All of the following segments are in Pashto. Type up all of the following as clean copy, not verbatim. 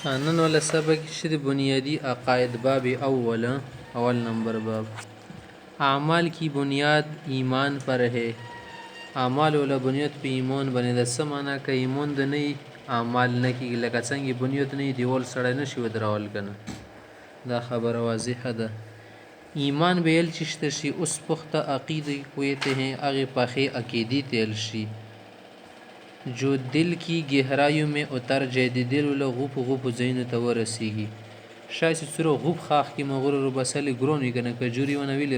نن والا سبق شد بنیادی عقائد باب اول नंबर बाब اعمال की बुनियाद ईमान पर है اعمال والا بنیاد په ایمان باندې د څه معنا که ایمان د نه اعمال نه کېږي لکه څنګه بنیاد نه دیوال سړی نشي ودرول کنه دا خبره واضحه ده ایمان به ال چشته شي اوس پخته عقیده کویته ہیں هغه پخې عقیدی تل شي जो दिल की गहराइयों में उतर जाए د دل له غوپ غوپ زینو ته ورسیږي شاید سره غوپ خاخ کې مغرور رو بسل ګرون کنه کجوري ونه ویل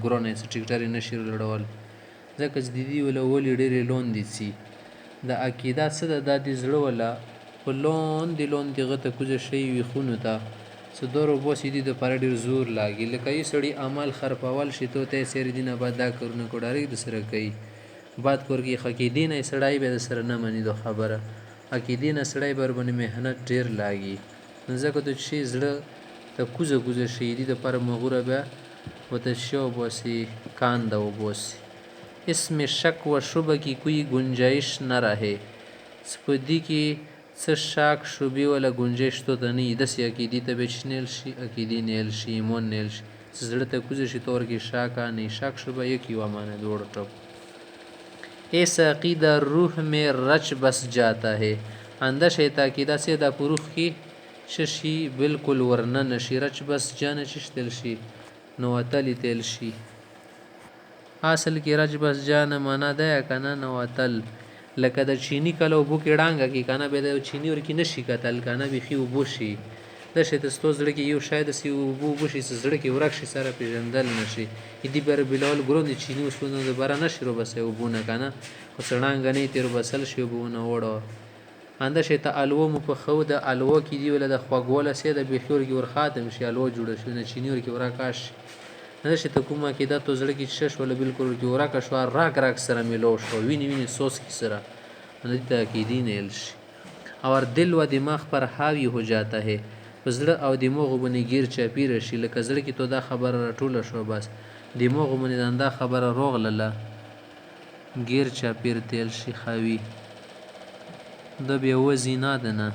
ګرون یې ټیکټر نشي لړول ځکه چې د دې ول ولې ډېر لون دي سي د عقیده څه د دې زړه ولا په لون دغه ته کوزه شي وي خونو ته صدورو بو سیدی د پر ډېر زور لاګي لکه یې سړی عمل خرپول شي ته سیر دینه بعد دا کارونه کوډاري د سره کوي بات کورګي عقیدې نه سړی به سره نه مني د خبره عقیدې نه سړی بر باندې مهنت ډیر لاګي ځکه ته شي زړه ته کوزه شي د پر مغوره به وته شو بوسي کان دا وبوسي اسم شک و شبه کی کوئی گنجائش نہ رہے سپدی کی څه شک شوبې ولا گنجائش ته نه د سې عقیدې ته بچنل شي عقیدې نیل شي ایمان نیل شي زړه ته کوزه شي تور کې شاکا نه شک شوبه یک یو معنی دوړ ټپ ایسا عقیدہ روح میں رچ بس جاتا ہے اندہ شیطا عقیدہ سے دا پروخ کی ششی بالکل ورنہ نشی رچ بس جان شش تل شی نواتلی تل شی اصل کی رچ بس جان مانا دا کنه نواتل لکه د چینی کلو بو کې ډانګه کی کنه به د چینی ور کې نشي کتل کنه بخي وبو شي د شته ستو زړه کې یو شاید سی وبو شي زړه کې ورک شي سره پیژندل نشي دې بر بلال ګروند چینی وسونه د بار نشي رو بس وبو نه کنه خو څنګه نه تیر بسل شي وبو نه وړو انده شته الو مو په خو د الو کې دی ول د خوګوله سي د بخور کې ور خاتم شي الو جوړ شو نه چینی ور کې ورکاش نه شته کومه کې د تو زړه کې شش ول بالکل کې ورکا شو راک سره ملو شو ویني سوس کی سره نه ته کې دین الش اور دل و دماغ پر حاوی ہو جاتا ہے زړه او دماغ باندې گیر چاپیر شي لکه زړه کې تو دا خبره ټوله شو بس دماغ باندې دا خبره روغ لاله گیر چاپیر تیل شي خاوی د بے وزینا دنا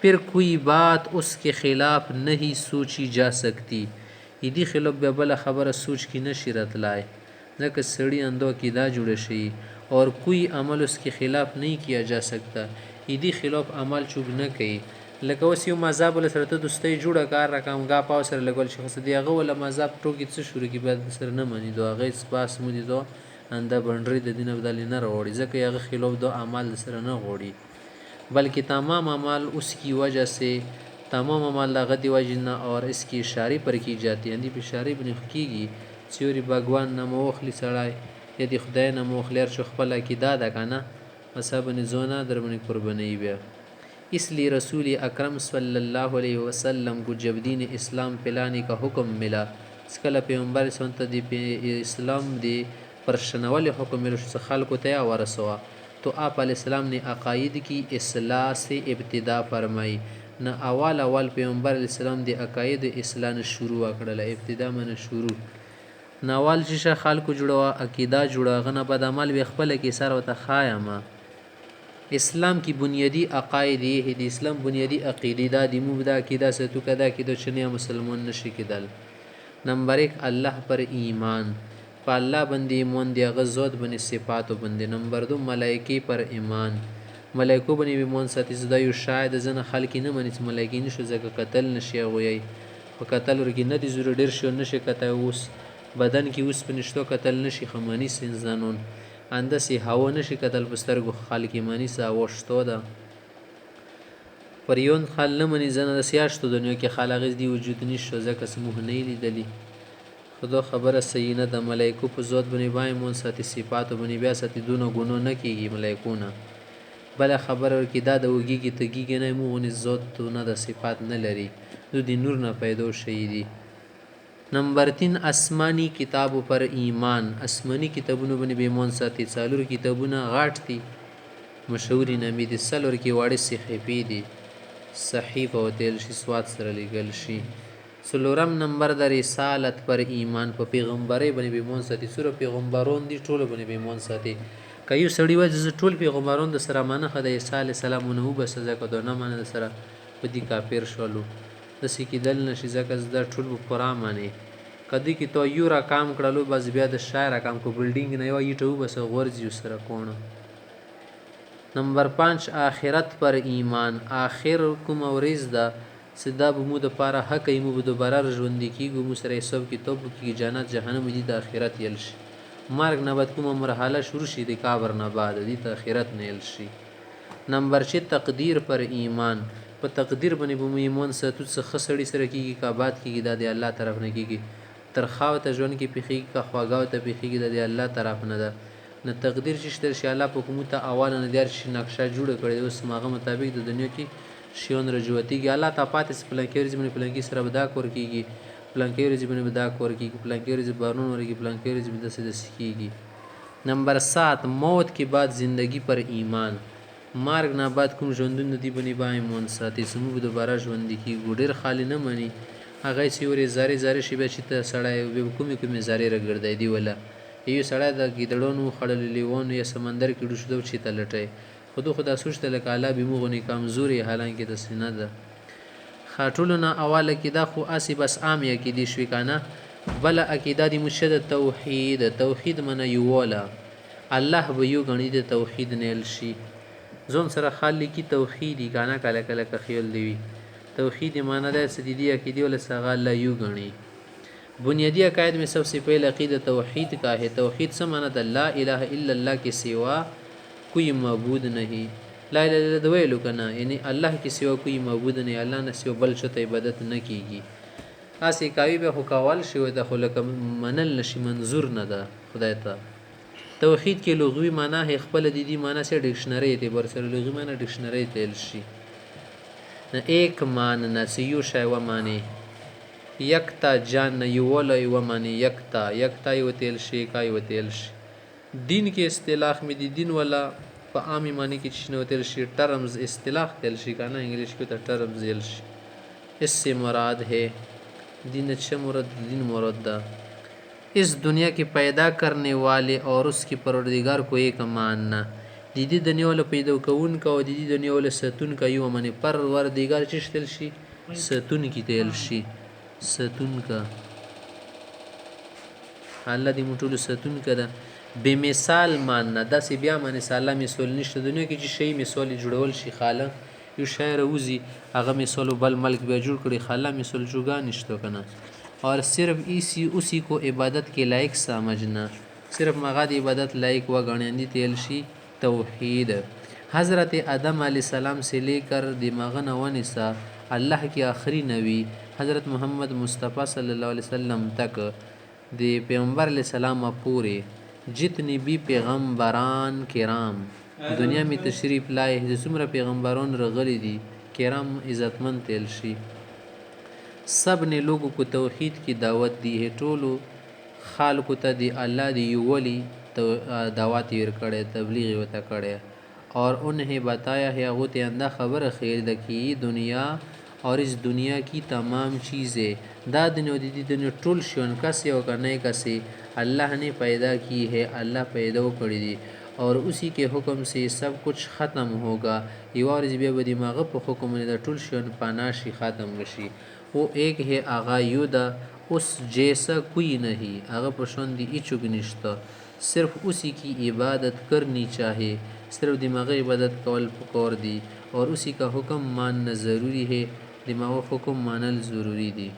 پھر کوئی بات اس کے خلاف نہیں سوچی جا سکتی ایدی خلاف به بل خبره سوچ کی نشی راتلای ځکه سړی اندو کې دا جوړ شي اور کوئی عمل اس کے خلاف نہیں کیا جا سکتا ایدی خلاف عمل چوب نه کوي لکه اوس یو مذهب له سره ته دوستۍ جوړه کار رقم غا پاو سره لګول شي خو دغه ول مذهب ټوکی څه شروع کی بعد سره نه مانی دوه غي سپاس مو دي دو انده بنډري د دین بدل نه وروړي ځکه هغه خلاف دو اعمال سره نه غوړي بلکہ تمام اعمال اس کی وجہ سے تمام اعمال لغه دی وجنه اور اس کی اشاری پر کی جاتی اندی په اشاری بنخ کیږي سیوري باغوان نه موخلی سړای یدي خدای نه موخلر شو خپل کی دادا کنه مصابنی زونه در باندې قربانی بیا اس لیے رسول اکرم صلی اللہ علیہ وسلم کو جب دین اسلام پلانے کا حکم ملا اس کله پیغمبر سنت دی اسلام دی پرشنول حکم ملو خلق ته ورسوا تو آپ علیہ السلام نے عقائد کی اصلاح سے ابتدا فرمائی نہ اول پیغمبر علیہ السلام دی عقاید اصلاح نه شروع کړل ابتدا من شروع ناوال چې خلق جوړوا عقیده جوړه غنه بد عمل به خپل کې سر وته خایما اسلام کی بنیادی عقائد یہ ہے اسلام بنیادی عقیدی دا دی مبدا عقیدہ سے تو کدا کی دو چنیا مسلمان نشی کدل نمبر 1 اللہ پر ایمان پا اللہ بندی ایمان دی غزوت بنی صفات بندی نمبر 2 ملائکی پر ایمان ملائکو بنی ایمان ساتي زدا یو شاید زنه خلکی نه منی ملائکی نشو زکه قتل نشي غوی په قتل ورګی نه دی زور ډیر شو نشي کته اوس بدن کی اوس پنشتو قتل نشي خمانی سنزانون انده سی هوا نشي کتل بسترګو خالقی مانی سا وشتو ده پریون خال نمنی زنه د سیاشتو دنیو کې خالق دی وجود نشو زکه سموه نه لیدلی خدا خبره سینه د ملائکو په ذات بنی بای مون ساتي صفات بنی بیا ساتي دونو ګونو نه کیږي ملائکونه بل خبر ورکی دا د وګي کی تګي نه مو غني ذات تو نه د صفات نه لري دو دی نور نه پیدا شي دي نمبر 3 آسمانی کتابوں پر ایمان آسمانی کتابونو باندې به ایمان ساتي څالور کتابونه غاټ دي مشهور نامې دي څلور کې واړې صحیفې دي صحیفه او تل شي سواد سره لګل شي سلورم نمبر د رسالت پر ایمان په پیغمبري باندې به ایمان ساتي سره پیغمبرون دي ټول باندې به ایمان ساتي که یو سړي وایي زه ټول پیغمبران د سره منه ښه د عیسی علیه السلام ونه وبسه ځکه دا نه منه د سره په دې کافر شولو داسې کېدل نه شي ځکه زه دا ټول به پوره منې که دې کې تو یو راکام کړلو بس بیا د شای راکام کو بلډینګ نه یوه ایټه وبسه غورځي ورسره کوڼه نمبر 5 آخرت پر ایمان آخر کومه ورځ ده چې دا به مو دپاره حق وي مو به دوباره ژوندي کېږو مو سره حساب کتاب وکړي جنت جهنم دي د آخرت یل شي مرګ نه بعد کومه مرحله شروع شي د قبر نه بعد دي ته آخرت نه یل شي نمبر 6 تقدیر پر ایمان په تقدیر باندې به مو ایمان ساتو څه ښه سړي سره کېږي که باد کېږي دا د الله طرف نه کېږي ترخاو ته ژوند کې پېښېږي که خواږاو ته پېښېږي دا د الله طرف نه ده نه تقدیر چې شته شي الله په کومو ته اواله نه دیار شي نقشه جوړه کړې ده اوس هغه مطابق د دنیا کې شیان رجوعتېږي الله ته پاتې چې پلانکې ورځې باندې پلانکي سره به دا کور کېږي پلانکې ورځې باندې به دا کور کېږي پلانکې ورځې بارون ورېږي پلانکې ورځې به داسې داسې کېږي نمبر 7 موت के बाद زندگی پر ایمان مرګ نه بعد کوم ژوندون دی باندې با ایمان ساتي چې موږ دوباره ژوندي کېږو ډېر خالي نه مني هغه چې ورې زارې زارې شي بیا چې ته سړی کومې کومې زارې راګرځېدي وله یو سړی د ګیدړانو خړلو لیوانو یا سمندر کې ډوب شو چې ته لټی خدا سوچته لکه الله به موږ غني کمزوري حالانکې داسې نه ده ټولو نه اوله کې دا خو اسې بس عام عقیدې شوې که نه بله عقیده د مرشد توحید منه یوواله الله به یو ګڼي د توحید نیل شي ځان سره خالی کی توحیدی که نه کله کله که خیال دی وي توحید معنی دا چې د دې عقیدې والا څنګه الله یو ګڼي بنیادی عقاید में सबसे पहले अकीदा तौहीद का है तौहीद से माना ला इलाहा इल्लल्लाह के सिवा कोई मबूद नहीं ला इलाहा इल्लल्लाह वैलू कना यानी अल्लाह के सिवा कोई मबूद नहीं अल्लाह ने सिवा बल चته عبادت نه کیږي اسی کاوی به حکوال شي د خلک منل نشي منظور نه ده خدای ته توحید کې لغوي معنی هي خپل د دې معنی سره ډکشنری اعتبار سره لغوي معنی ډکشنری تل شي نه ایک مان نه سيو شای و معنی یکتا جان نه یو ولا یو معنی یکتا یو تل شي کای و تل شي دین کې اصطلاح مې دي دین ولا په عامي معنی کې چې نو تل شي ټرمز اصطلاح تل شي کنه انګلیش کې ته ټرمز تل شي اس سے مراد ہے دین اچھا مراد دین مراد دا اس دنیا کے پیدا کرنے والے اور اس کے پروردگار کو ایک ماننا دیدی دنیا والا پیدا کون کا او دیدی دنیا والا ستون کا یو معنی پروردگار چش تل شي ستون کی تل شي ستون کا الله دې موټول ستون کړه بے مثال ماننا دا سی بیا معنی سالا مثال نشته دنیا کې چې شی مثال جوړول شي خاله یو شاعر وزي هغه مثال بل ملک بیا جوړ کړي خاله مثال جوګا نشته کنه और सिर्फ उसी को इबादत के लायक समझना सिर्फ मगाद इबादत लायक व गणियानी तेलशी तौहीद हज़रत आदम अलैहिस्सलाम से लेकर दिमागन वनिसा अल्लाह के आखिरी नबी हज़रत मोहम्मद मुस्तफ़ा सल्लल्लाहु अलैहि वसल्लम तक दे पैगम्बर अलैहिस्सलाम पूरे जितने भी पैगम्बरान किराम दुनिया में तशरीफ लाए जिसमरा पैगम्बरान रगली दी किराम इज़्ज़तमंद तेलशी सब ने लोगों को तौहीद की दावत दी है टोलो खाल को दी अल्लाह दी वली दावत यर करे तबलीग वता करे और उन्हें बताया है अगुत अंदा खबर खैर द की दुनिया और इस दुनिया की तमाम चीज़ें दादन दिन टोल शोन कसे और करने कसे अल्लाह ने पैदा की है अल्लाह पैदा करी दी और उसी के हुक्म से सब कुछ ख़त्म होगा युवार जब दिमाग पर हुक्म ने टोल शोन पानाशी ख़त्म गशी वो एक है आगा युदा उस जैसा कोई नहीं आगा पसंद इच्छुक निश्ता सिर्फ उसी की इबादत करनी चाहिए सिर्फ दिमागी इबादत कौल पकौर दी और उसी का हुक्म मानना ज़रूरी है दिमाग हुक्म मानल ज़रूरी दी